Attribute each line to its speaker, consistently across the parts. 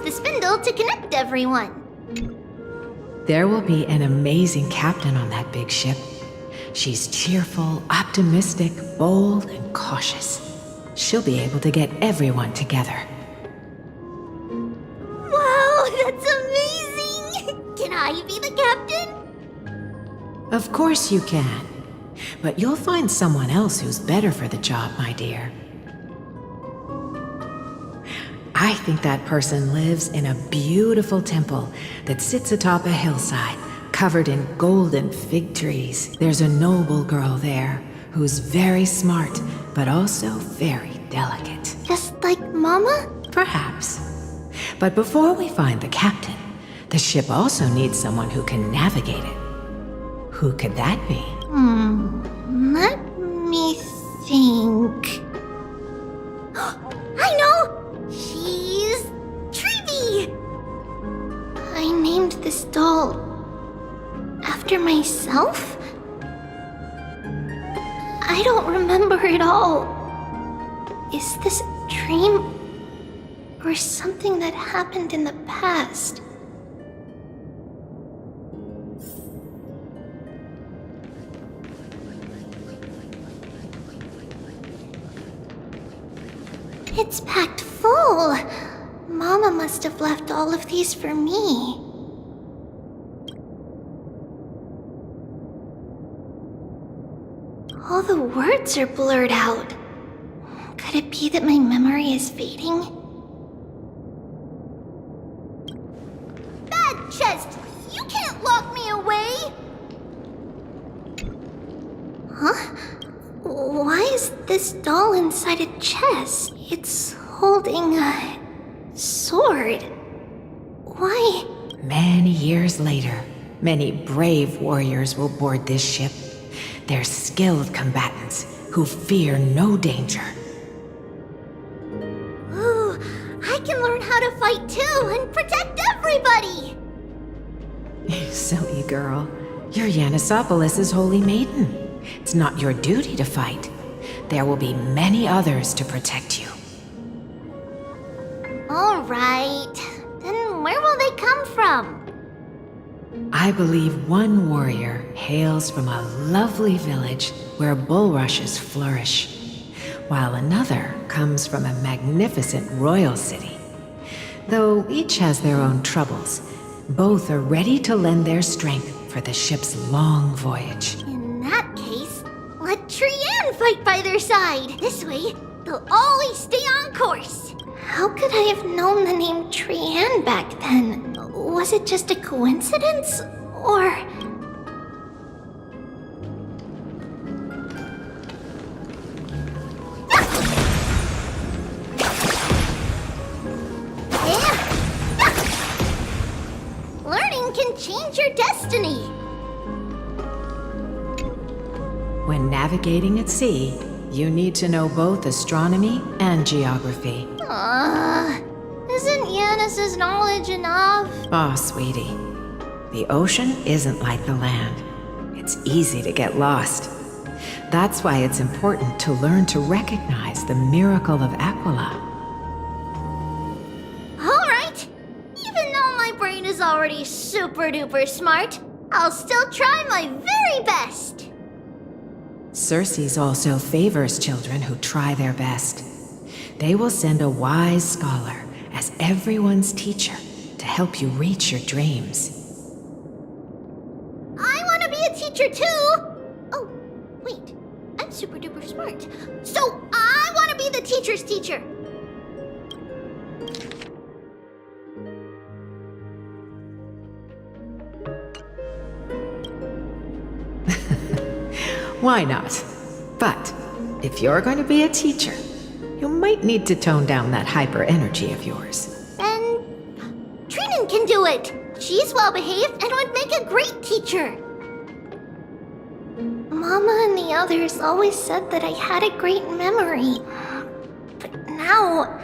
Speaker 1: the spindle to connect everyone.
Speaker 2: There will be an amazing captain on that big ship. She's cheerful, optimistic, bold, and cautious. She'll be able to get everyone together.
Speaker 1: Wow, that's amazing! Can I be the captain?
Speaker 2: Of course you can. But you'll find someone else who's better for the job, my dear. I think that person lives in a beautiful temple that sits atop a hillside, covered in golden fig trees. There's a noble girl there who's very smart, but also very delicate.
Speaker 1: Just like Mama?
Speaker 2: Perhaps. But before we find the captain, the ship also needs someone who can navigate it. Who could that be?
Speaker 1: Let me think. I know! She's Tribi! I named this doll after myself? I don't remember it all. Is this a dream or something that happened in the past? It's packed full. Mama must have left all of these for me. All the words are blurred out. Could it be that my memory is fading? Bad chest! You can't lock me away! Huh? Why is this doll inside a chest? It's holding a sword. Why?
Speaker 2: Many years later, many brave warriors will board this ship. They're skilled combatants who fear no danger.
Speaker 1: Ooh, I can learn how to fight too and protect everybody!
Speaker 2: You silly girl. You're Yanisopoulos' holy maiden. It's not your duty to fight. There will be many others to protect you.
Speaker 1: Alright, then where will they come from?
Speaker 2: I believe one warrior hails from a lovely village where bulrushes flourish, while another comes from a magnificent royal city. Though each has their own troubles, both are ready to lend their strength for the ship's long voyage.
Speaker 1: In that case, let Trian fight by their side. This way, they'll always stay on course. How could I have known the name Trian back then? Was it just a coincidence? Or... Learning can change your destiny.
Speaker 2: When navigating at sea, you need to know both astronomy and geography.
Speaker 1: Isn't Yanis's knowledge enough?
Speaker 2: Oh, sweetie. The ocean isn't like the land. It's easy to get lost. That's why it's important to learn to recognize the miracle of Aquila.
Speaker 1: Alright. Even though my brain is already super duper smart, I'll still try my very best.
Speaker 2: Circe also favors children who try their best. They will send a wise scholar as everyone's teacher to help you reach your dreams.
Speaker 1: I want to be a teacher too! Oh, wait. I'm super duper smart. So I want to be the teacher's teacher.
Speaker 2: Why not? But if you're going to be a teacher, you might need to tone down that hyper energy of yours.
Speaker 1: And Trinan can do it. She's well behaved and would make a great teacher. Mama and the others always said that I had a great memory. But now,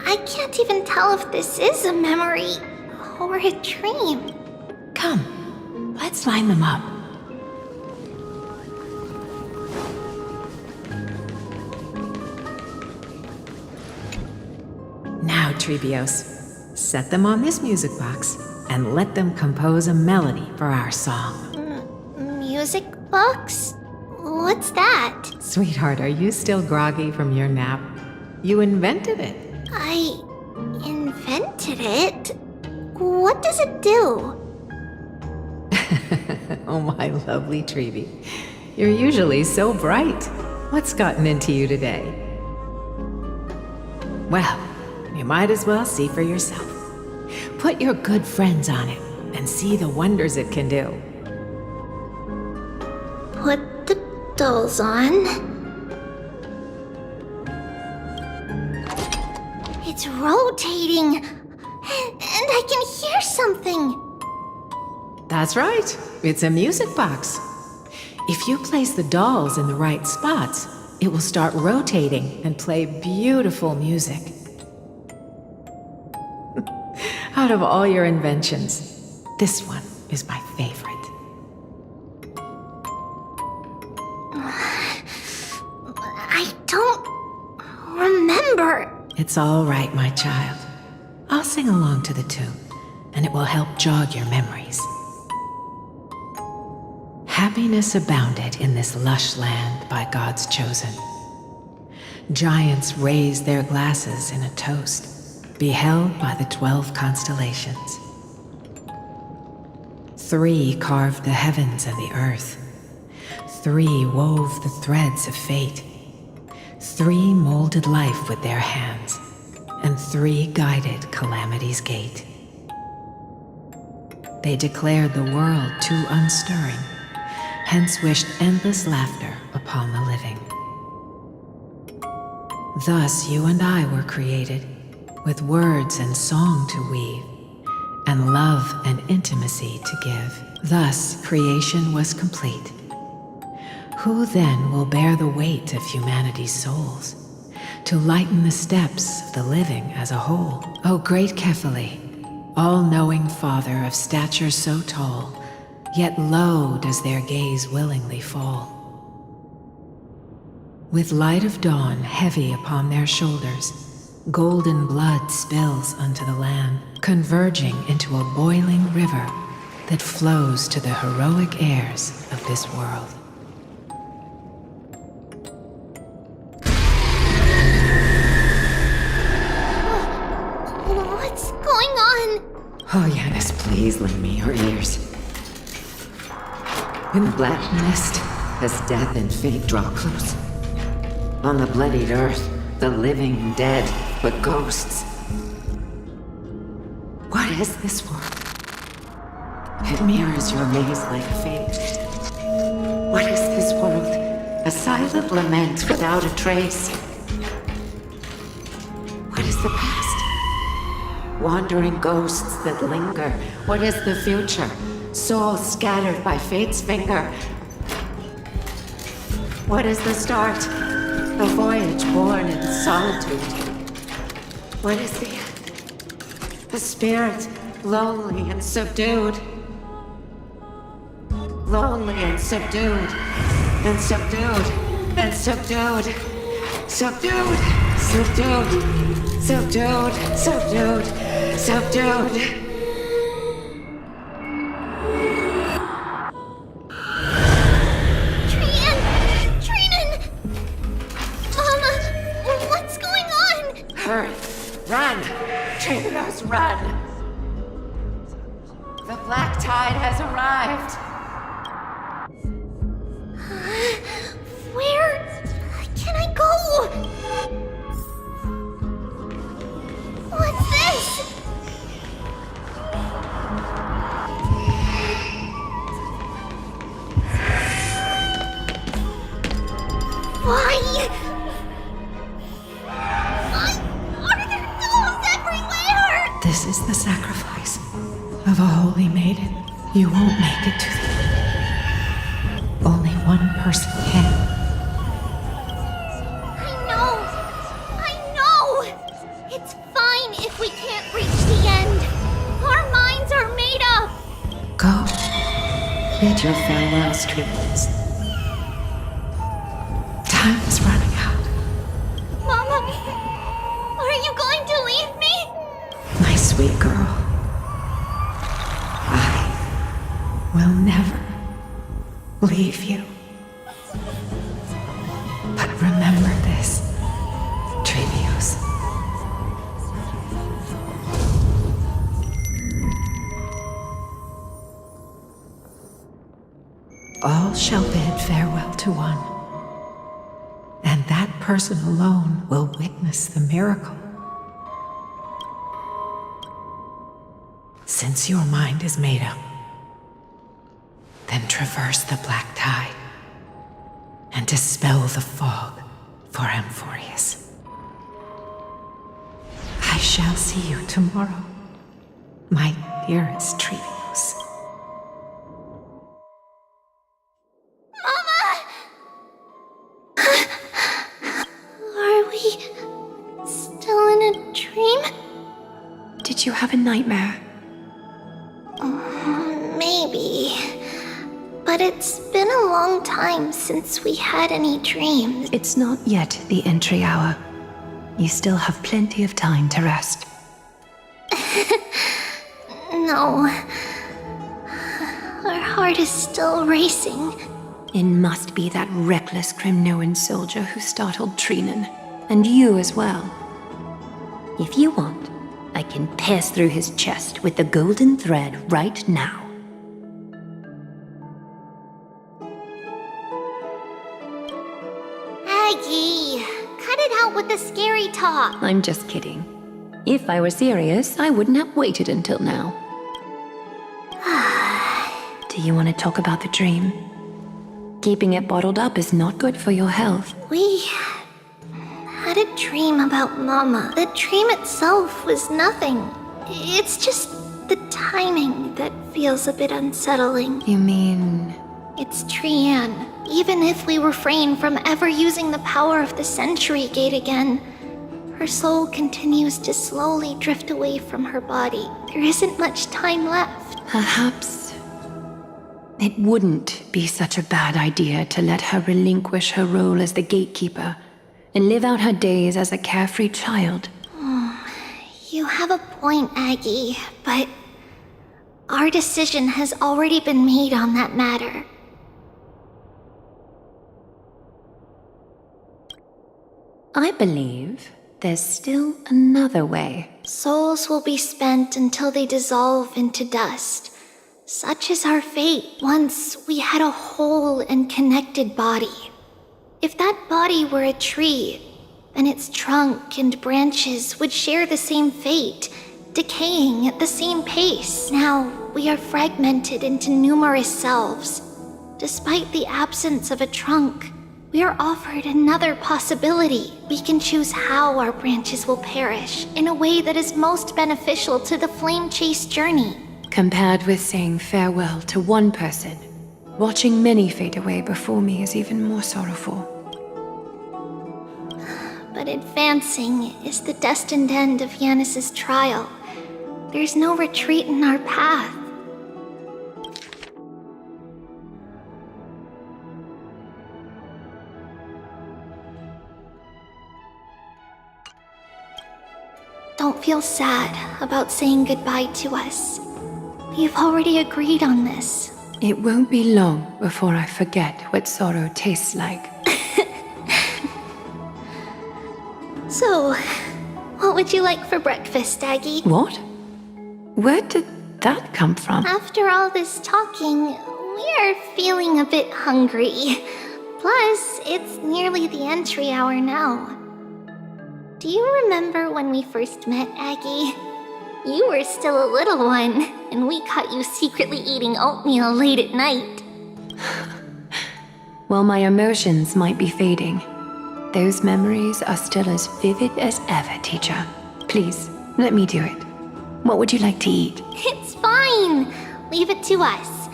Speaker 1: I can't even tell if this is a memory or a dream.
Speaker 2: Come, let's line them up. Now, Tribios, Set them on this music box and let them compose a melody for our song.
Speaker 1: Music box? What's that?
Speaker 2: Sweetheart, are you still groggy from your nap? You invented it.
Speaker 1: I invented it? What does it do?
Speaker 2: Oh, my lovely Tribi. You're usually so bright. What's gotten into you today? Well, you might as well see for yourself. Put your good friends on it and see the wonders it can do.
Speaker 1: Put the dolls on. It's rotating, and I can hear something.
Speaker 2: That's right. It's a music box. If you place the dolls in the right spots, it will start rotating and play beautiful music. Out of all your inventions, this one is my favorite.
Speaker 1: I don't remember.
Speaker 2: It's all right, my child. I'll sing along to the tune, and it will help jog your memories. Happiness abounded in this lush land by God's chosen. Giants raised their glasses in a toast, beheld by the 12 constellations. 3 carved the heavens and the earth. 3 wove the threads of fate. 3 molded life with their hands, and 3 guided calamity's gate. They declared the world too unstirring, hence wished endless laughter upon the living. Thus you and I were created, with words and song to weave, and love and intimacy to give. Thus creation was complete. Who then will bear the weight of humanity's souls, to lighten the steps of the living as a whole? O great Kephale, all-knowing Father of stature so tall, yet low does their gaze willingly fall. With light of dawn heavy upon their shoulders, golden blood spills unto the land, converging into a boiling river that flows to the heroic heirs of this world.
Speaker 1: What's going on?
Speaker 2: Oh, Yanis, please lend me your ears. In the black mist, as death and fate draw close. On the bloodied earth, the living dead, but ghosts. What is this world? It mirrors your maze like fate. What is this world? A silent lament without a trace. What is the past? Wandering ghosts that linger. What is the future? Souls scattered by fate's finger. What is the start? A voyage born in solitude. What is the end? A spirit, lonely and subdued. Lonely and subdued. And subdued. And subdued. Subdued. Subdued. Subdued. Subdued. Subdued. Hurry! Run! Tribios, run! The black tide has arrived!
Speaker 1: Where can I go? What's this? Why?
Speaker 2: This is the sacrifice of a holy maiden. You won't make it to the end. Only one person can.
Speaker 1: I know! It's fine if we can't reach the end. Our minds are made up.
Speaker 2: Go. Bid your farewells, Tribios. Time is running out.
Speaker 1: Mama, are you going to leave me?
Speaker 2: My sweet girl. I will never leave you. But remember this, Tribios. All shall bid farewell to one, and that person alone will witness the miracle. Since your mind is made up, then traverse the black tide and dispel the fog for Amphorius. I shall see you tomorrow, my dearest Tribios.
Speaker 1: Are we still in a dream?
Speaker 3: Did you have a nightmare?
Speaker 1: Maybe. But it's been a long time since we had any dreams.
Speaker 3: It's not yet the entry hour. You still have plenty of time to rest.
Speaker 1: No. Our heart is still racing.
Speaker 3: It must be that reckless Kremnoan soldier who startled Trinan. And you as well. If you want, I can pass through his chest with the golden thread right now.
Speaker 1: Aggie, cut it out with the scary talk.
Speaker 3: I'm just kidding. If I were serious, I wouldn't have waited until now. Do you want to talk about the dream? Keeping it bottled up is not good for your health.
Speaker 1: We had a dream about Mama. The dream itself was nothing. It's just the timing that feels a bit unsettling.
Speaker 3: You mean...
Speaker 1: It's Trian. Even if we refrain from ever using the power of the Century Gate again, her soul continues to slowly drift away from her body. There isn't much time left.
Speaker 3: Perhaps it wouldn't be such a bad idea to let her relinquish her role as the gatekeeper and live out her days as a carefree child.
Speaker 1: You have a point, Aggie, but our decision has already been made on that matter.
Speaker 3: I believe there's still another way.
Speaker 1: Souls will be spent until they dissolve into dust. Such is our fate once we had a whole and connected body. If that body were a tree, then its trunk and branches would share the same fate, decaying at the same pace. Now, we are fragmented into numerous selves. Despite the absence of a trunk, we are offered another possibility. We can choose how our branches will perish in a way that is most beneficial to the flame chase journey.
Speaker 3: Compared with saying farewell to one person, watching many fade away before me is even more sorrowful.
Speaker 1: But advancing is the destined end of Yanis's trial. There's no retreat in our path. Don't feel sad about saying goodbye to us. We've already agreed on this.
Speaker 3: It won't be long before I forget what sorrow tastes like.
Speaker 1: So, what would you like for breakfast, Aggie?
Speaker 3: What? Where did that come from?
Speaker 1: After all this talking, we are feeling a bit hungry. Plus, it's nearly the entry hour now. Do you remember when we first met, Aggie? You were still a little one, and we caught you secretly eating oatmeal late at night.
Speaker 3: While my emotions might be fading, those memories are still as vivid as ever, teacher. Please, let me do it. What would you like to eat?
Speaker 1: It's fine. Leave it to us.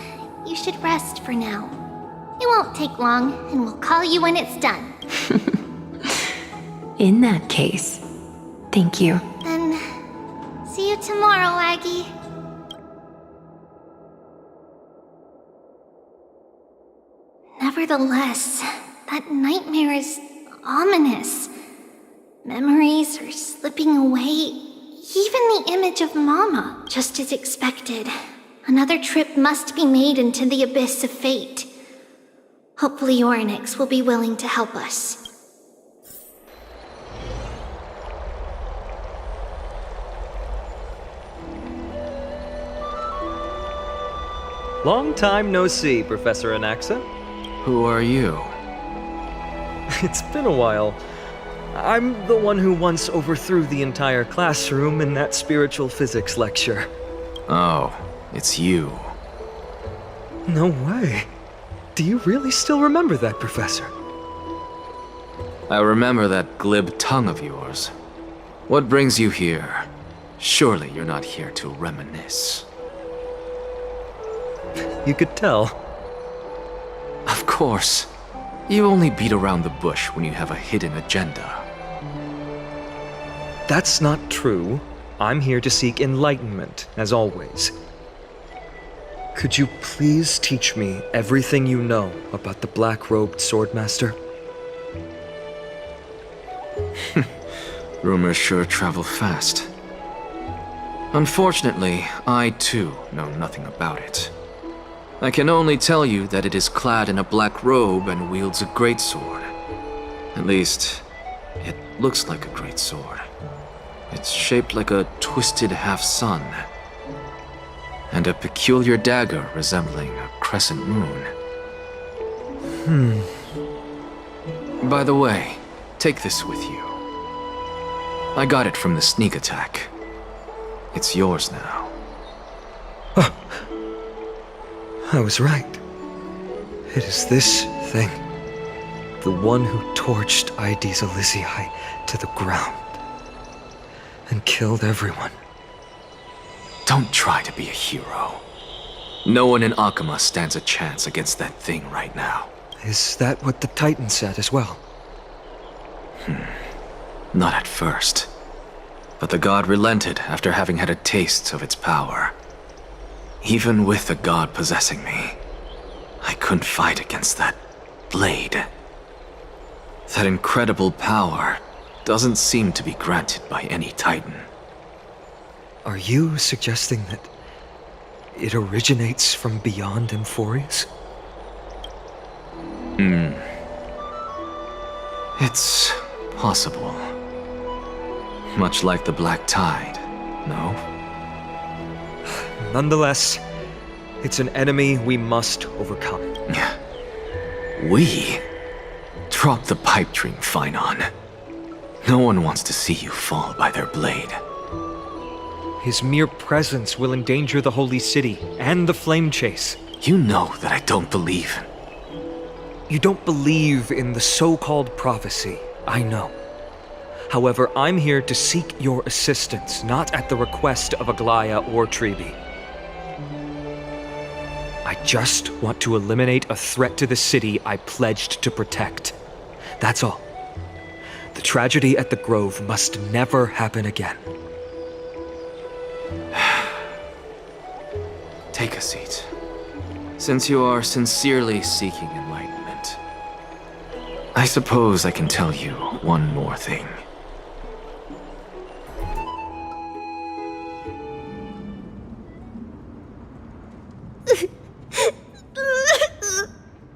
Speaker 1: You should rest for now. It won't take long, and we'll call you when it's done.
Speaker 3: In that case, thank you.
Speaker 1: Then, see you tomorrow, Aggie. Nevertheless, that nightmare is ominous. Memories are slipping away, Even the image of Mama, just as expected. Another trip must be made into the abyss of fate. Hopefully Orynyx will be willing to help us.
Speaker 4: Long time no see, Professor Anaxa.
Speaker 5: Who are you?
Speaker 4: It's been a while. I'm the one who once overthrew the entire classroom in that spiritual physics lecture.
Speaker 5: Oh, it's you.
Speaker 4: No way. Do you really still remember that, Professor?
Speaker 5: I remember that glib tongue of yours. What brings you here? Surely you're not here to reminisce.
Speaker 4: You could tell.
Speaker 5: Of course. You only beat around the bush when you have a hidden agenda.
Speaker 4: That's not true. I'm here to seek enlightenment, as always. Could you please teach me everything you know about the black-robed swordmaster?
Speaker 5: Rumors sure travel fast. Unfortunately, I too know nothing about it. I can only tell you that it is clad in a black robe and wields a greatsword. At least, it looks like a greatsword. It's shaped like a twisted half-sun, and a peculiar dagger resembling a crescent moon. By the way, take this with you. I got it from the sneak attack. It's yours now.
Speaker 4: I was right. It is this thing. The one who torched Aedes Elysiae to the ground. And killed everyone.
Speaker 5: Don't try to be a hero. No one in Akama stands a chance against that thing right now.
Speaker 4: Is that what the Titan said as well?
Speaker 5: Not at first. But the god relented after having had a taste of its power. Even with the god possessing me, I couldn't fight against that blade. That incredible power doesn't seem to be granted by any Titan.
Speaker 4: Are you suggesting that it originates from beyond Emphorius?
Speaker 5: It's possible. Much like the Black Tide, no?
Speaker 4: Nonetheless, it's an enemy we must overcome.
Speaker 5: We? Drop the pipe dream, Phynon. No one wants to see you fall by their blade.
Speaker 4: His mere presence will endanger the Holy City and the Flame Chase.
Speaker 5: You know that I don't believe.
Speaker 4: You don't believe in the so-called prophecy, I know. However, I'm here to seek your assistance, not at the request of Aglaya or Tribi. I just want to eliminate a threat to the city I pledged to protect. That's all. The tragedy at the Grove must never happen again.
Speaker 5: Take a seat. Since you are sincerely seeking enlightenment, I suppose I can tell you one more thing.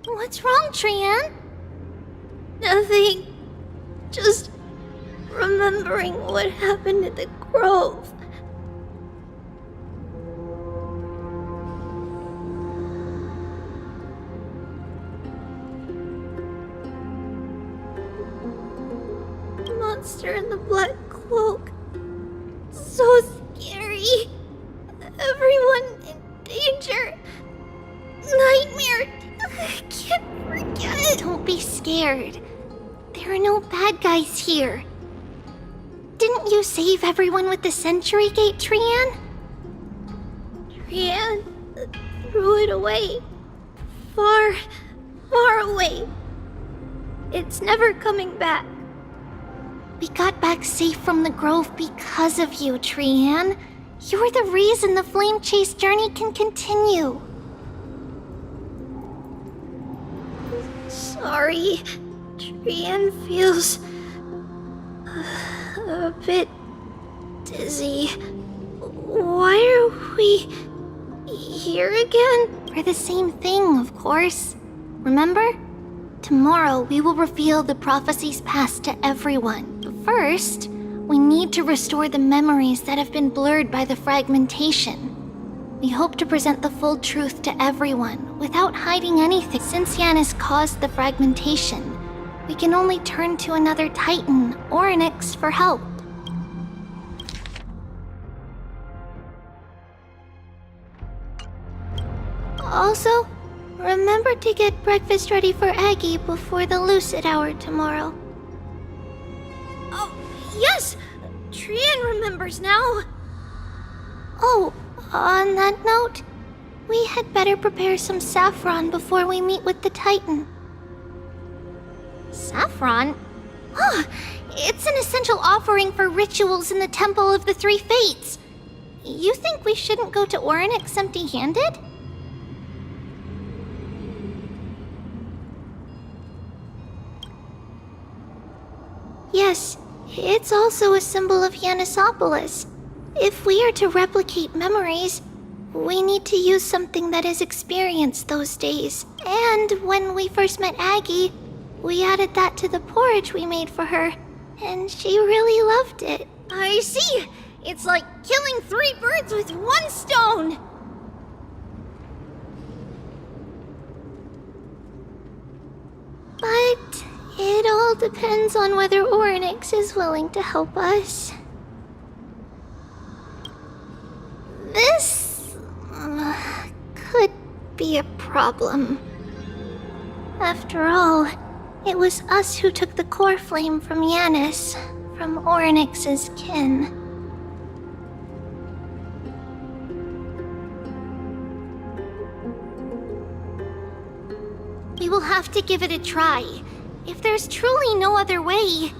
Speaker 1: What's wrong, Trian? Nothing. Just remembering what happened at the Grove. Monster in the black cloak. So scary. Everyone in danger. Nightmare. I can't forget. Don't be scared. There are no bad guys here. Didn't you save everyone with the Century Gate, Trian? Trian threw it away. Far, far away. It's never coming back. We got back safe from the Grove because of you, Trian. You're the reason the Flame Chase journey can continue. Sorry. Trian feels a bit dizzy. Why are we here again? For the same thing, of course. Remember? Tomorrow we will reveal the prophecies passed to everyone. But first, we need to restore the memories that have been blurred by the fragmentation. We hope to present the full truth to everyone without hiding anything. Since Yanis caused the fragmentation, we can only turn to another Titan, Orynyx, for help. Also, remember to get breakfast ready for Aggie before the lucid hour tomorrow. Oh, yes! Trian remembers now! Oh, on that note, we had better prepare some saffron before we meet with the Titan. Saffron? Oh, it's an essential offering for rituals in the Temple of the Three Fates. You think we shouldn't go to Orynyx empty-handed? Yes, it's also a symbol of Yanisopolis. If we are to replicate memories, we need to use something that has experienced those days. And when we first met Aggie, we added that to the porridge we made for her, and she really loved it. I see! It's like killing 3 birds with 1 stone! But it all depends on whether Orynyx is willing to help us. This could be a problem. After all, it was us who took the core flame from Yanis, from Orynyx's kin. We will have to give it a try. If there's truly no other way...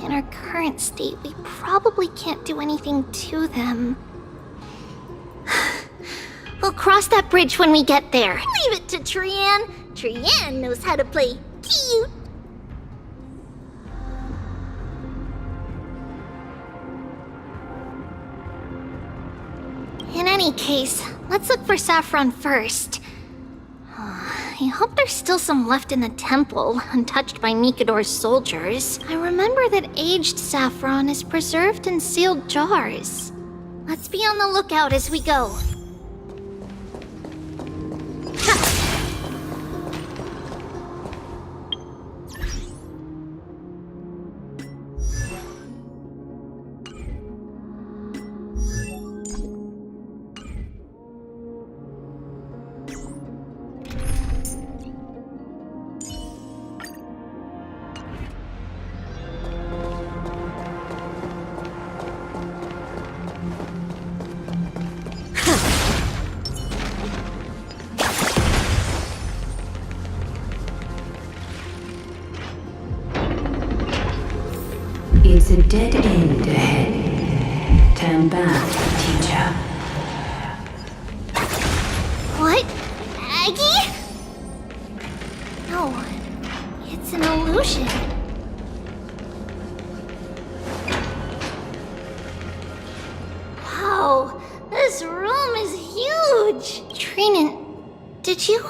Speaker 1: In our current state, we probably can't do anything to them. We'll cross that bridge when we get there. Leave it to Trian. Trian knows how to play cute. In any case, let's look for saffron first. I hope there's still some left in the temple, untouched by Nikador's soldiers. I remember that aged saffron is preserved in sealed jars. Let's be on the lookout as we go.
Speaker 3: It's a dead end ahead. Turn back, teacher.
Speaker 1: What? Aggie? No, it's an illusion. Wow, this room is huge! Trinan, did you?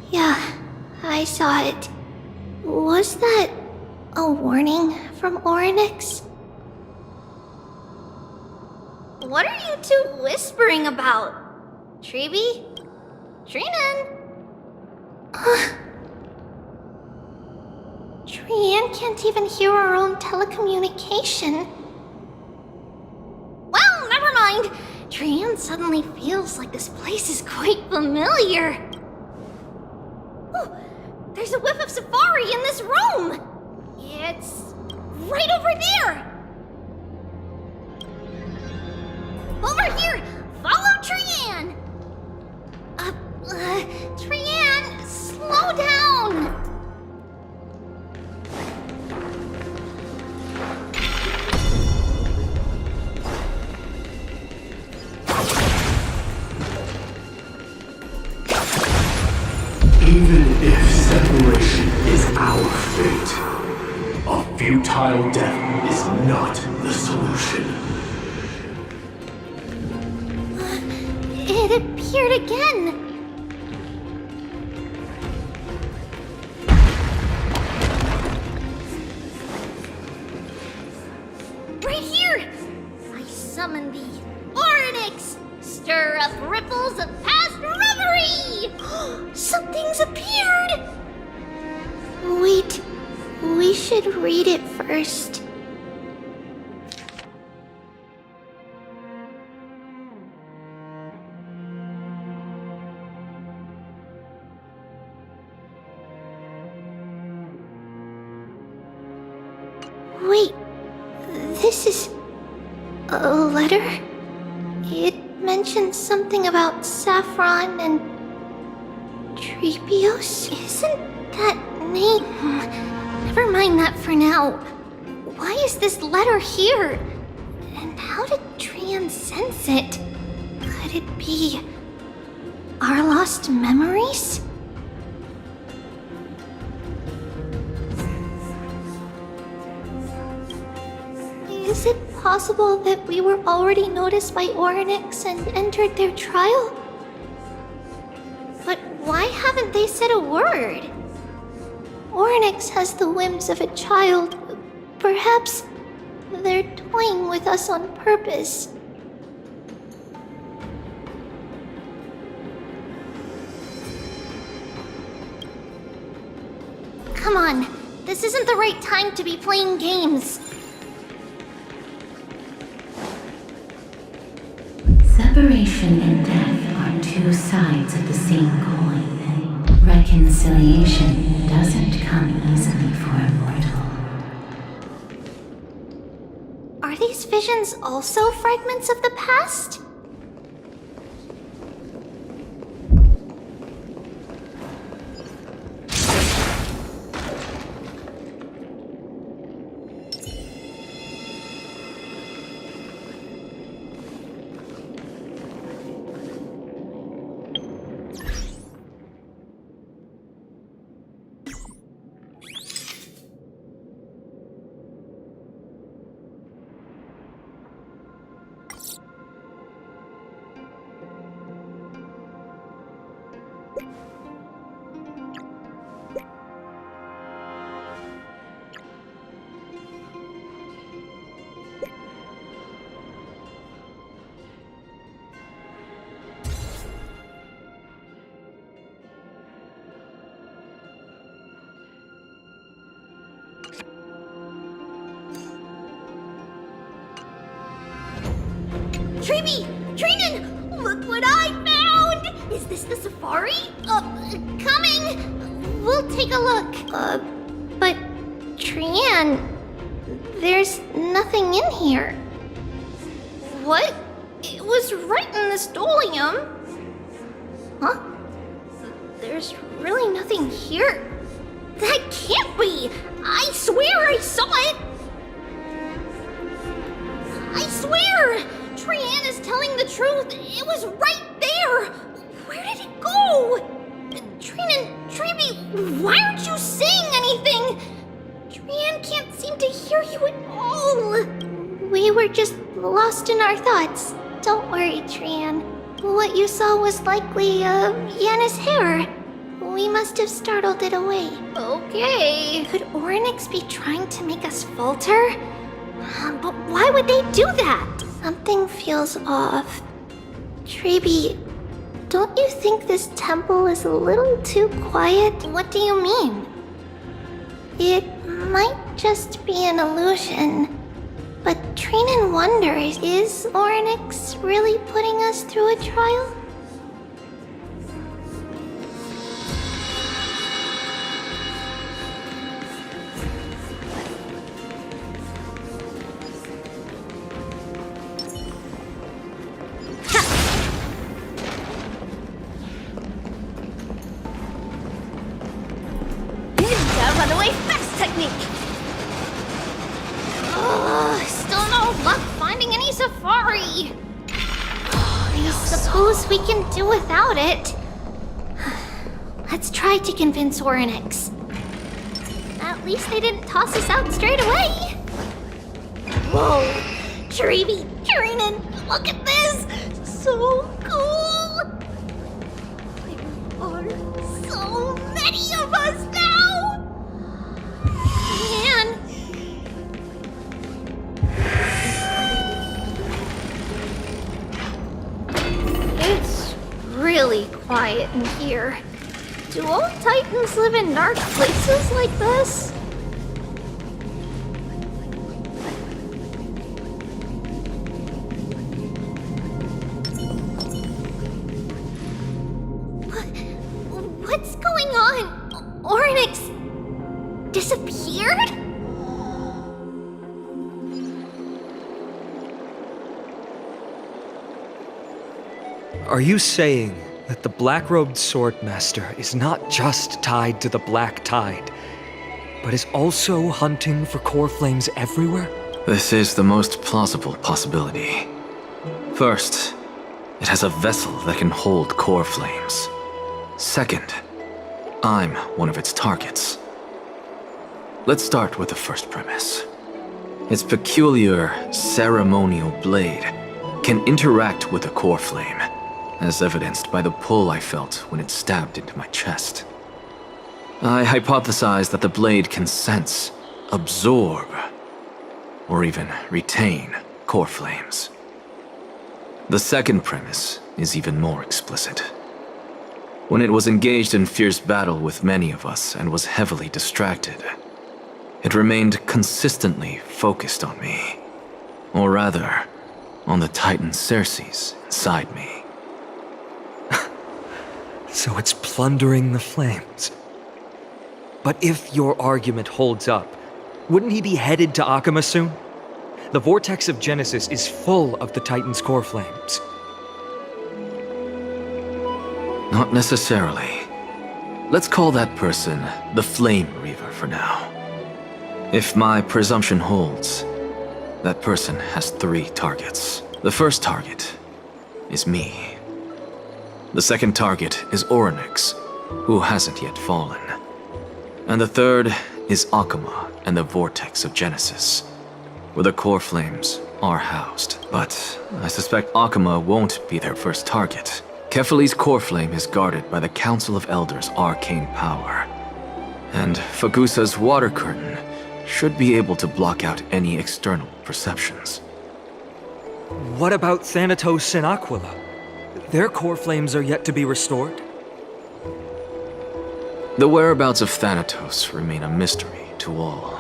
Speaker 1: Yeah, I saw it. Was that a warning from Orynyx? What are you two whispering about? Tribi? Trinan? Trian can't even hear our own telecommunication. Well, never mind. Trian suddenly feels like this place is quite familiar. Oh, there's a whiff of safari in this room. It's right over there. Over here! Follow Trian! Trian, slow down!
Speaker 6: Even if separation is our Futile death is not the solution.
Speaker 1: It appeared again. Right here! I summon thee, Orynyx! Stir up ripples of past reverie! Something's appeared! Wait, we should read it first. Wait, this is a letter? It mentions something about Saffron and Tribios? Isn't that name? Never mind that for now. Why is this letter here? And how did Trian sense it? Could it be our lost memories? Is it possible that we were already noticed by Orynyx and entered their trial? But why haven't they said a word? Orynyx has the whims of a child. Perhaps they're toying with us on purpose. Come on, this isn't the right time to be playing games.
Speaker 7: Separation and death are two sides of the same coin. Reconciliation doesn't come easily for a mortal.
Speaker 1: Are these visions also fragments of the past? Trinan! Look what I found! Is this the safari? Coming! We'll take a look. But Trian, there's nothing in here. What? It was right in the stolium. Huh? There's really nothing here. That can't be! I swear I saw it! I swear! Trian is telling the truth. It was right there. Where did it go? Trinan, Tribi, why aren't you saying anything? Trian can't seem to hear you at all. We were just lost in our thoughts. Don't worry, Trian. What you saw was likely, Yanna's hair. We must have startled it away. Okay. Could Orynyx be trying to make us falter? But why would they do that? Something feels off. Tribi, don't you think this temple is a little too quiet? What do you mean? It might just be an illusion. But Trinan wonders, is Orynyx really putting us through a trial? Runaway fast technique! Still no luck finding any safari. I suppose we can do without it. Let's try to convince Orynyx. At least they didn't toss us out straight away. Whoa! Tribi, Trinan, look at this! So cool! There are so many of us now! Man! It's really quiet in here. Do all Titans live in dark places like this? What's going on? Oryx disappeared?
Speaker 4: Are you saying that the black-robed swordmaster is not just tied to the Black Tide, but is also hunting for core flames everywhere?
Speaker 5: This is the most plausible possibility. First, it has a vessel that can hold core flames. Second, I'm one of its targets. Let's start with the first premise. Its peculiar ceremonial blade can interact with a core flame, as evidenced by the pull I felt when it stabbed into my chest. I hypothesized that the blade can sense, absorb, or even retain core flames. The second premise is even more explicit. When it was engaged in fierce battle with many of us and was heavily distracted, it remained consistently focused on me. Or rather, on the Titan Circes inside me.
Speaker 4: So it's plundering the flames. But if your argument holds up, wouldn't he be headed to Akama soon? The vortex of Genesis is full of the Titan's core flames.
Speaker 5: Not necessarily. Let's call that person the Flame Reaver for now. If my presumption holds, that person has 3 targets. The first target is me. The second target is Oryx, who hasn't yet fallen. And the third is Akama and the Vortex of Genesis, where the core flames are housed. But I suspect Akama won't be their first target. Kefali's core flame is guarded by the Council of Elders' arcane power. And Fagusa's water curtain should be able to block out any external perceptions.
Speaker 4: What about Thanatos and Aquila? Their core flames are yet to be restored?
Speaker 5: The whereabouts of Thanatos remain a mystery to all.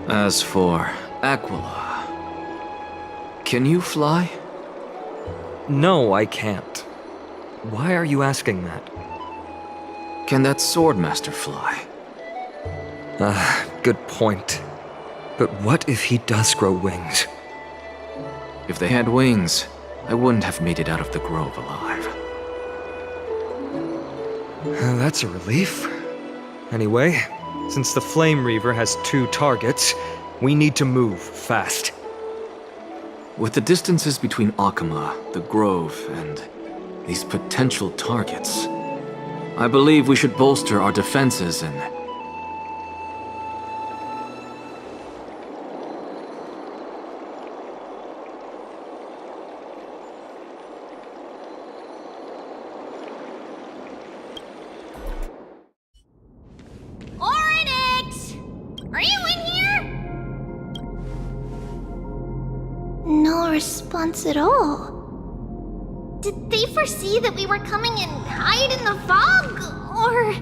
Speaker 5: As for Aquila, can you fly?
Speaker 4: No, I can't. Why are you asking that?
Speaker 5: Can that Swordmaster fly?
Speaker 4: Good point. But what if he does grow wings?
Speaker 5: If they had wings, I wouldn't have made it out of the grove alive.
Speaker 4: That's a relief. Anyway, since the Flame Reaver has 2 targets, we need to move fast.
Speaker 5: With the distances between Akama, the grove, and these potential targets, I believe we should bolster our defenses and...
Speaker 1: Oryx! Are you in here? No response at all. Did they foresee that we were coming and hide in the fog? Or...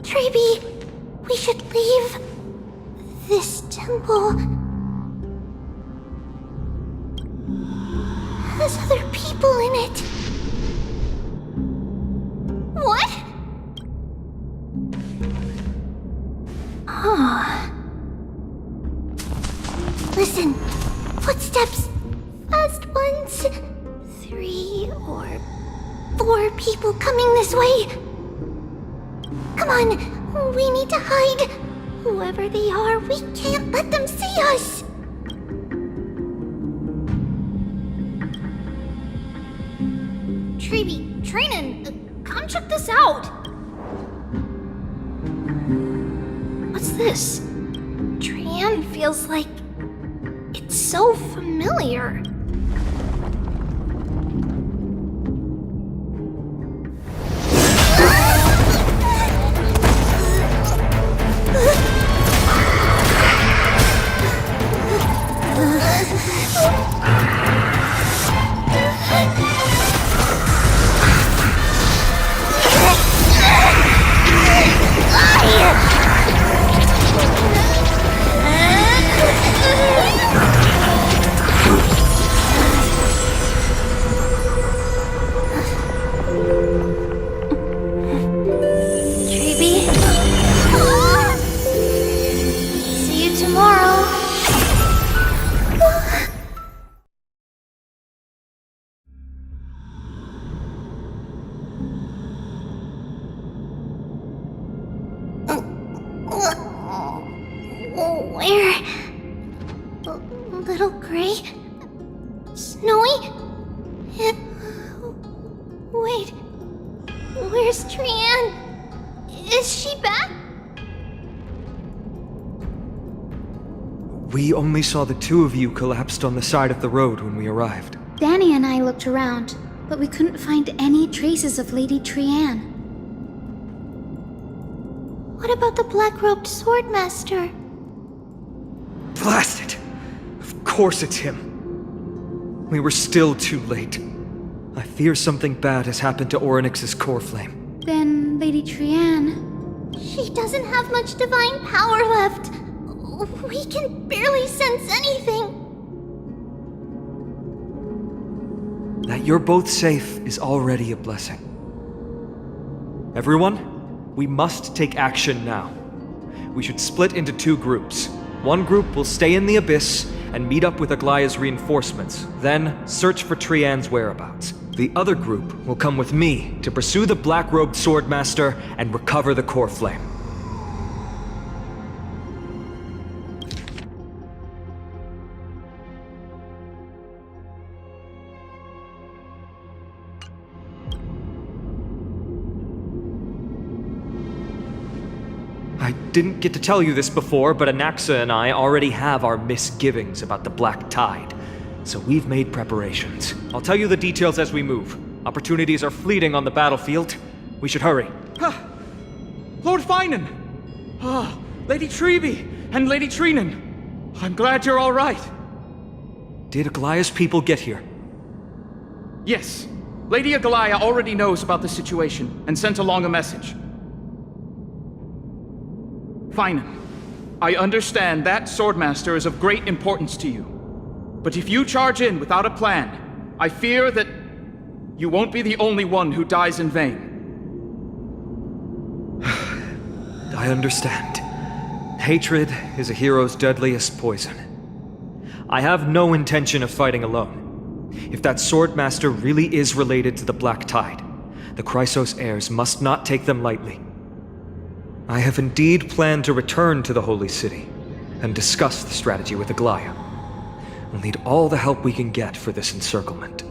Speaker 1: Tribi, we should leave this temple. There's other people in it. What? Listen, footsteps. Fast ones. 3 or 4 people coming this way. Come on, we need to hide. Whoever they are, we can't let them see us. Tribi, Trinan, come check this out! What's this? Trian feels like... it's so familiar. See you tomorrow. Where? Little Gray? Snowy? Wait. Where's Trian? Is she back?
Speaker 4: We only saw the two of you collapsed on the side of the road when we arrived.
Speaker 8: Danny and I looked around, but we couldn't find any traces of Lady Trian.
Speaker 1: What about the black-robed swordmaster?
Speaker 4: Blast it! Of course it's him. We were still too late. I fear something bad has happened to Orynyx's core flame.
Speaker 8: Then Lady Trian...
Speaker 1: She doesn't have much divine power left. We can barely sense anything.
Speaker 4: That you're both safe is already a blessing. Everyone, we must take action now. We should split into two groups. One group will stay in the Abyss and meet up with Aglaya's reinforcements, then search for Trian's whereabouts. The other group will come with me to pursue the black-robed swordmaster and recover the core flame. I didn't get to tell you this before, but Anaxa and I already have our misgivings about the Black Tide, so we've made preparations. I'll tell you the details as we move. Opportunities are fleeting on the battlefield. We should hurry.
Speaker 9: Lord Finan! Lady Tribi and Lady Trinan. I'm glad you're all right.
Speaker 4: Did Aglaya's people get here?
Speaker 9: Yes. Lady Aglaya already knows about the situation and sent along a message. Finan, I understand that Swordmaster is of great importance to you. But if you charge in without a plan, I fear that you won't be the only one who dies in vain.
Speaker 4: I understand. Hatred is a hero's deadliest poison. I have no intention of fighting alone. If that Swordmaster really is related to the Black Tide, the Chrysos heirs must not take them lightly. I have indeed planned to return to the Holy City and discuss the strategy with Aglaya. We'll need all the help we can get for this encirclement.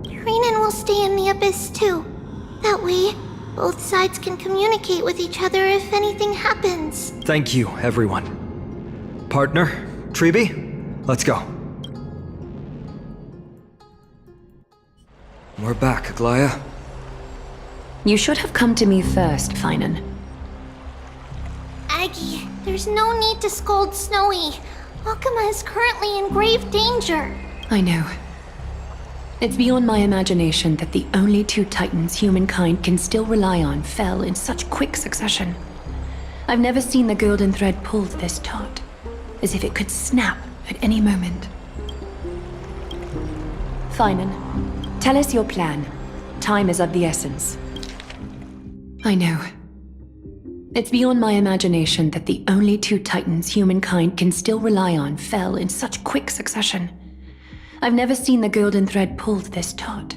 Speaker 1: Trinan will stay in the Abyss too. That way, both sides can communicate with each other if anything happens.
Speaker 4: Thank you, everyone. Partner, Tribi, let's go. We're back, Aglaya.
Speaker 3: You should have come to me first, Finan.
Speaker 1: Aggie, there's no need to scold Snowy. Akama is currently in grave danger.
Speaker 3: I know. It's beyond my imagination that the only two titans humankind can still rely on fell in such quick succession. I've never seen the golden thread pulled this taut, as if it could snap at any moment. Finan, tell us your plan. Time is of the essence. I know. It's beyond my imagination that the only two titans humankind can still rely on fell in such quick succession. I've never seen the golden thread pulled this taut,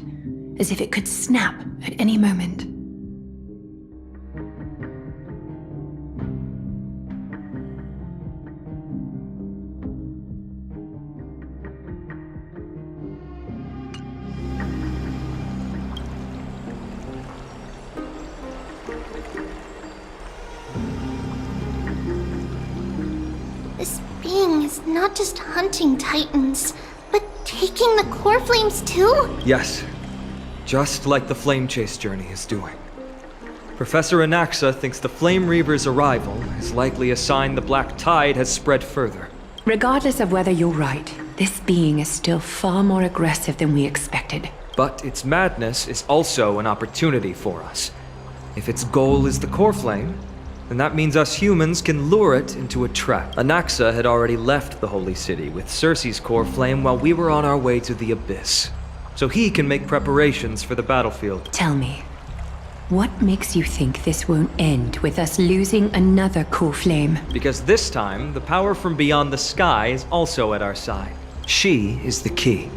Speaker 3: as if it could snap at any moment.
Speaker 1: means not just hunting titans, but taking the core flames too?
Speaker 4: Yes, just like the Flame Chase journey is doing. Professor Anaxa thinks the Flame Reaver's arrival is likely a sign the Black Tide has spread further.
Speaker 3: Regardless of whether you're right, this being is still far more aggressive than we expected.
Speaker 4: But its madness is also an opportunity for us. If its goal is the core flame, then that means us humans can lure it into a trap. Anaxa had already left the Holy City with Cersei's core flame while we were on our way to the Abyss. So he can make preparations for the battlefield.
Speaker 3: Tell me, what makes you think this won't end with us losing another core flame?
Speaker 4: Because this time, the power from beyond the sky is also at our side. She is the key.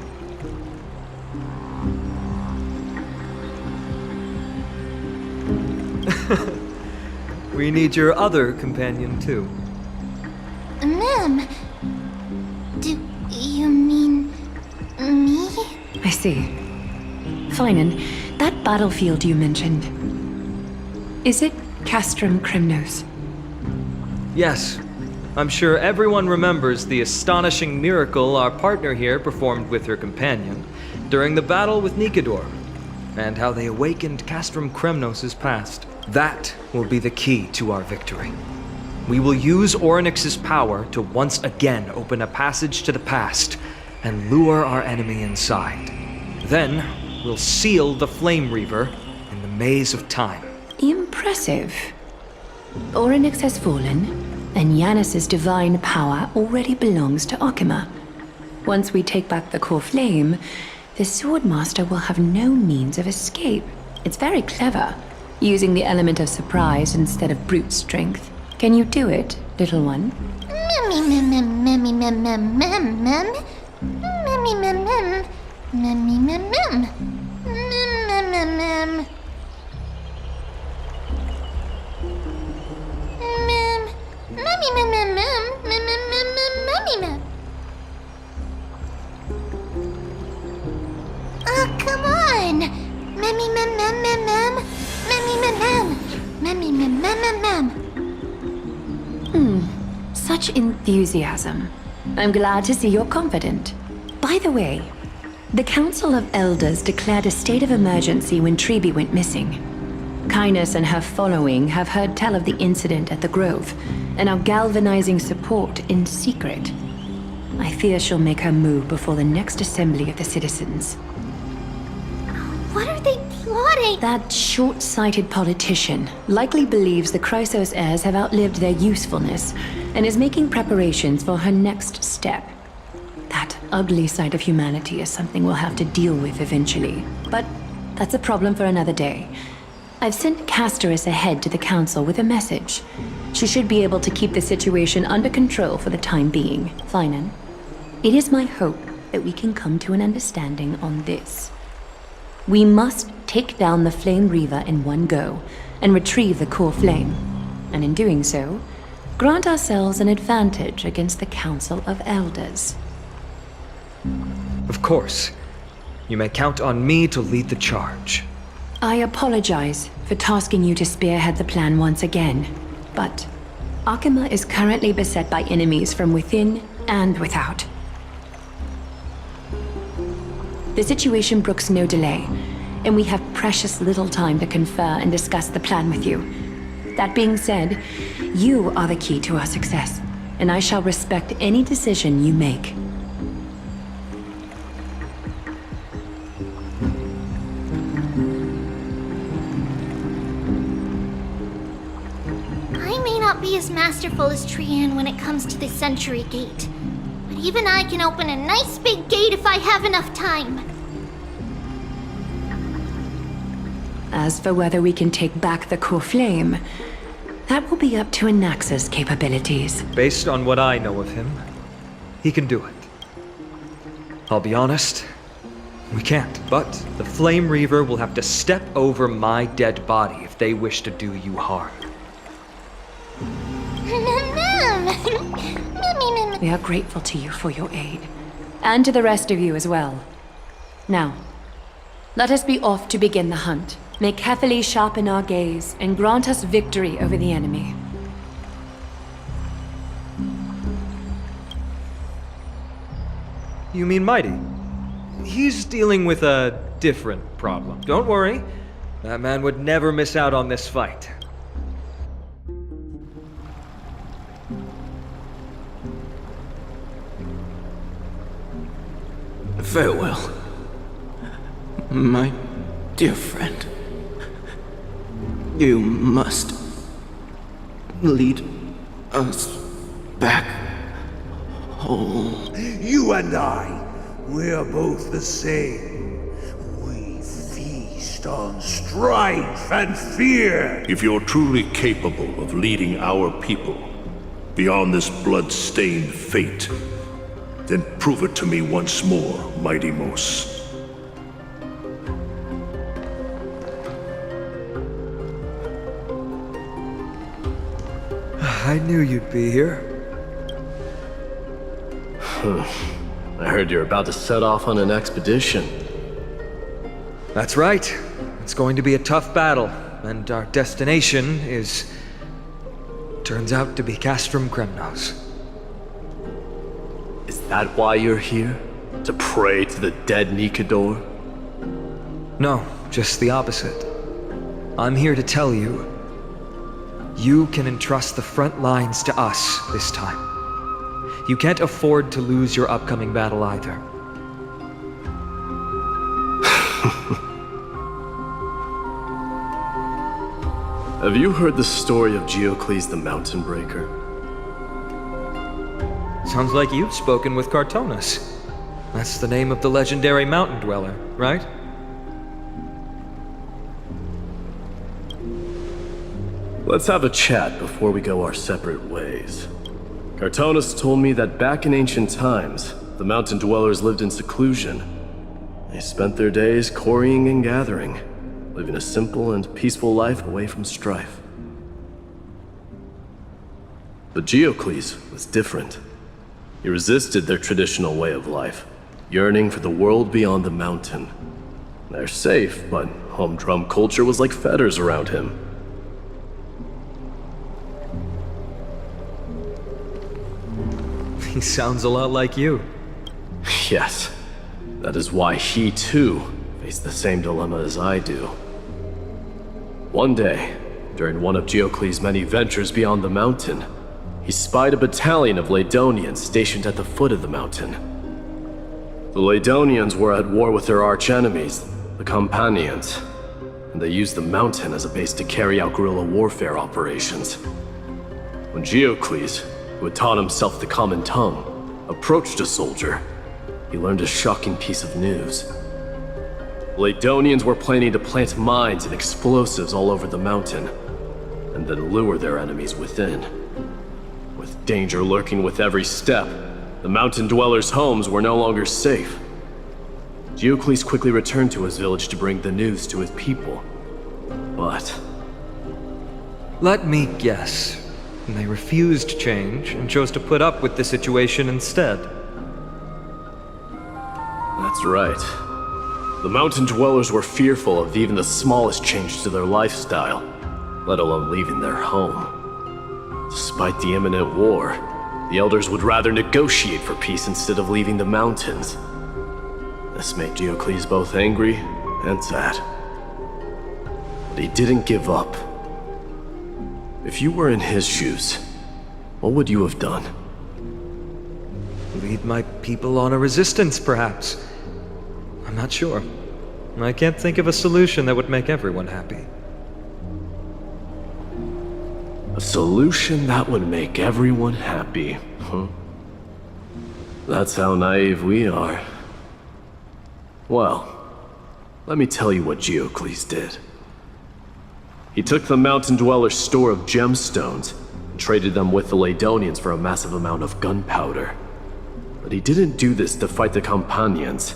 Speaker 4: We need your other companion, too.
Speaker 1: Ma'am, do you mean me?
Speaker 3: I see. Finan, that battlefield you mentioned, is it Castrum Crimnos?
Speaker 4: Yes. I'm sure everyone remembers the astonishing miracle our partner here performed with her companion during the battle with Nikador, and how they awakened Castrum Kremnos' past. That will be the key to our victory. We will use Orynyx's power to once again open a passage to the past and lure our enemy inside. Then, we'll seal the Flame Reaver in the maze of time.
Speaker 3: Impressive. Orynyx has fallen, and Yanis's divine power already belongs to Akima. Once we take back the core flame, the Swordmaster will have no means of escape. It's very clever, using the element of surprise instead of brute strength. Can you do it, little one?
Speaker 1: Oh, come on!
Speaker 3: Such enthusiasm. I'm glad to see you're confident. By the way, the Council of Elders declared a state of emergency when Tribi went missing. Kynus and her following have heard tell of the incident at the Grove, and are galvanizing support in secret. I fear she'll make her move before the next assembly of the citizens.
Speaker 1: What are they plotting?
Speaker 3: That short-sighted politician likely believes the Chrysos heirs have outlived their usefulness, and is making preparations for her next step. That ugly side of humanity is something we'll have to deal with eventually, but that's a problem for another day. I've sent Casterus ahead to the council with a message. She should be able to keep the situation under control for the time being. Finan, it is my hope that we can come to an understanding on this. We must take down the Flame Reaver in one go, and retrieve the core flame. And in doing so, grant ourselves an advantage against the Council of Elders.
Speaker 4: Of course. You may count on me to lead the charge.
Speaker 3: I apologize for tasking you to spearhead the plan once again, but Akima is currently beset by enemies from within and without. The situation brooks no delay, and we have precious little time to confer and discuss the plan with you. That being said, you are the key to our success, and I shall respect any decision you make.
Speaker 1: I may not be as masterful as Trian when it comes to the Century Gate, but even I can open a nice big gate if I have enough time.
Speaker 3: As for whether we can take back the core flame, that will be up to Anaxa's capabilities.
Speaker 4: Based on what I know of him, he can do it. I'll be honest, we can't, but the Flame Reaver will have to step over my dead body if they wish to do you harm.
Speaker 3: We are grateful to you for your aid, and to the rest of you as well. Now, let us be off to begin the hunt. May carefully sharpen our gaze and grant us victory over the enemy.
Speaker 4: You mean Mighty? He's dealing with a different problem. Don't worry, that man would never miss out on this fight.
Speaker 6: Farewell, my dear friend. You must lead us back home.
Speaker 10: You and I, we're both the same. We feast on strife and fear.
Speaker 6: If you're truly capable of leading our people beyond this blood-stained fate, then prove it to me once more, Mighty Mos.
Speaker 4: I knew you'd be here.
Speaker 11: I heard you're about to set off on an expedition.
Speaker 4: That's right. It's going to be a tough battle, and our destination turns out to be Castrum Kremnos.
Speaker 11: Is that why you're here? To pray to the dead Nikador?
Speaker 4: No, just the opposite. I'm here to tell you, you can entrust the front lines to us this time. You can't afford to lose your upcoming battle either.
Speaker 11: Have you heard the story of Geocles the Mountain Breaker?
Speaker 4: Sounds like you've spoken with Cartonus. That's the name of the legendary mountain dweller, right?
Speaker 11: Let's have a chat before we go our separate ways. Cartonus told me that back in ancient times, the mountain dwellers lived in seclusion. They spent their days quarrying and gathering, living a simple and peaceful life away from strife. But Geocles was different. He resisted their traditional way of life, yearning for the world beyond the mountain. They're safe, but humdrum culture was like fetters around him.
Speaker 4: He sounds a lot like you.
Speaker 11: Yes, that is why he too faced the same dilemma as I do. One day, during one of Geocles' many ventures beyond the mountain, he spied a battalion of Ladonians stationed at the foot of the mountain. The Ladonians were at war with their arch-enemies, the Companions, and they used the mountain as a base to carry out guerrilla warfare operations. When Geocles, who had taught himself the common tongue, approached a soldier, he learned a shocking piece of news. The Ladonians were planning to plant mines and explosives all over the mountain, and then lure their enemies within. With danger lurking with every step, the mountain dwellers' homes were no longer safe. Geocles quickly returned to his village to bring the news to his people. But
Speaker 4: Let me guess. They refused change and chose to put up with the situation instead.
Speaker 11: that's right. The mountain dwellers were fearful of even the smallest change to their lifestyle, let alone leaving their home. Despite the imminent war, the elders would rather negotiate for peace instead of leaving the mountains. This made Geocles both angry and sad. But he didn't give up. If you were in his shoes, what would you have done?
Speaker 4: Lead my people on a resistance, perhaps. I'm not sure. I can't think of a solution that would make everyone happy.
Speaker 11: A solution that would make everyone happy, huh? That's how naive we are. Well, let me tell you what Geocles did. He took the mountain dwellers' store of gemstones and traded them with the Ladonians for a massive amount of gunpowder. But he didn't do this to fight the Companions.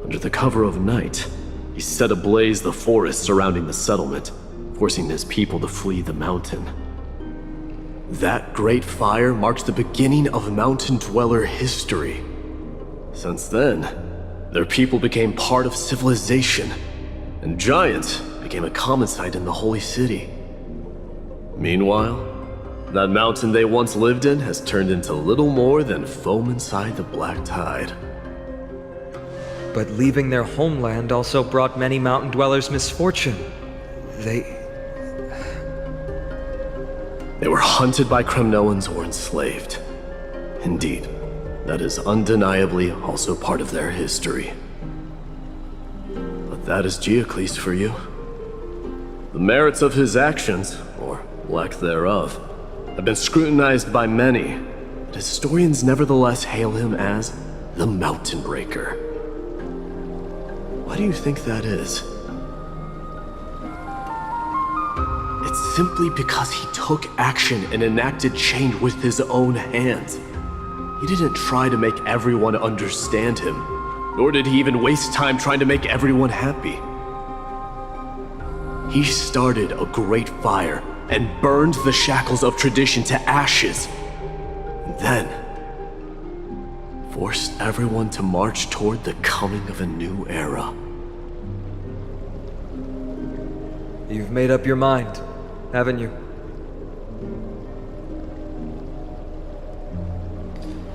Speaker 11: Under the cover of night, he set ablaze the forest surrounding the settlement, forcing his people to flee the mountain. That great fire marked the beginning of mountain dweller history. Since then, their people became part of civilization, and giants became a common sight in the holy city. Meanwhile, that mountain they once lived in has turned into little more than foam inside the black tide.
Speaker 4: But leaving their homeland also brought many mountain dwellers misfortune. They
Speaker 11: were hunted by Kremnoans or enslaved. Indeed, that is undeniably also part of their history. But that is Geocles for you. The merits of his actions, or lack thereof, have been scrutinized by many, but historians nevertheless hail him as the Mountain Breaker. Why do you think that is? It's simply because he took action and enacted change with his own hands. He didn't try to make everyone understand him, nor did he even waste time trying to make everyone happy. He started a great fire and burned the shackles of tradition to ashes, and then forced everyone to march toward the coming of a new era.
Speaker 4: You've made up your mind, haven't you?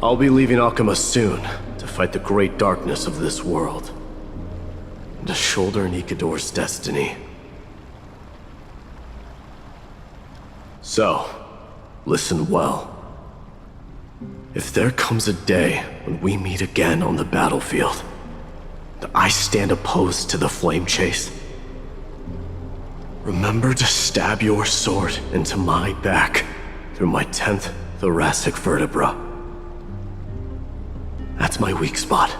Speaker 11: I'll be leaving Akama soon to fight the great darkness of this world, and to shoulder Nikador's destiny. So, listen well. If there comes a day when we meet again on the battlefield, and I stand opposed to the flame chase, remember to stab your sword into my back through my 10th thoracic vertebra. That's my weak spot,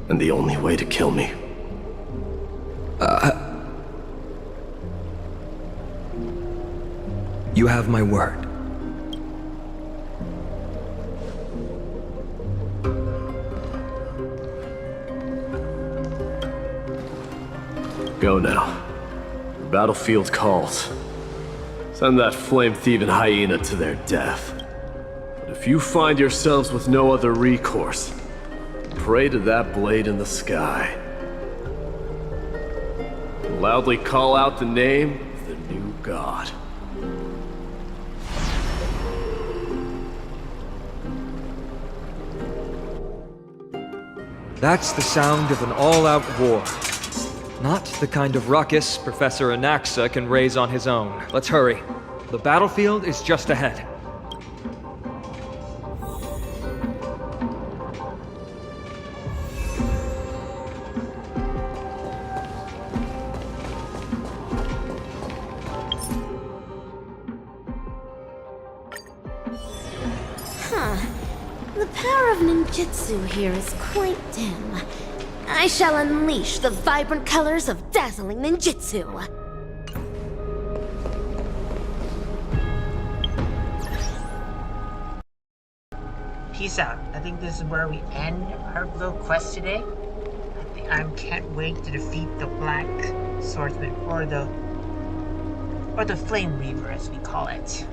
Speaker 11: and the only way to kill me.
Speaker 4: You have my word.
Speaker 11: Go now. The battlefield calls. Send that flame-thieving hyena to their death. But if you find yourselves with no other recourse, pray to that blade in the sky. And loudly call out the name of the new god.
Speaker 4: That's the sound of an all-out war. Not the kind of ruckus Professor Anaxa can raise on his own. Let's hurry. The battlefield is just ahead.
Speaker 1: The power of ninjutsu here is quite dim. I shall unleash the vibrant colors of dazzling ninjutsu.
Speaker 12: Peace out. I think this is where we end our little quest today. I can't wait to defeat the Black Swordsman, or the Flame Weaver as we call it.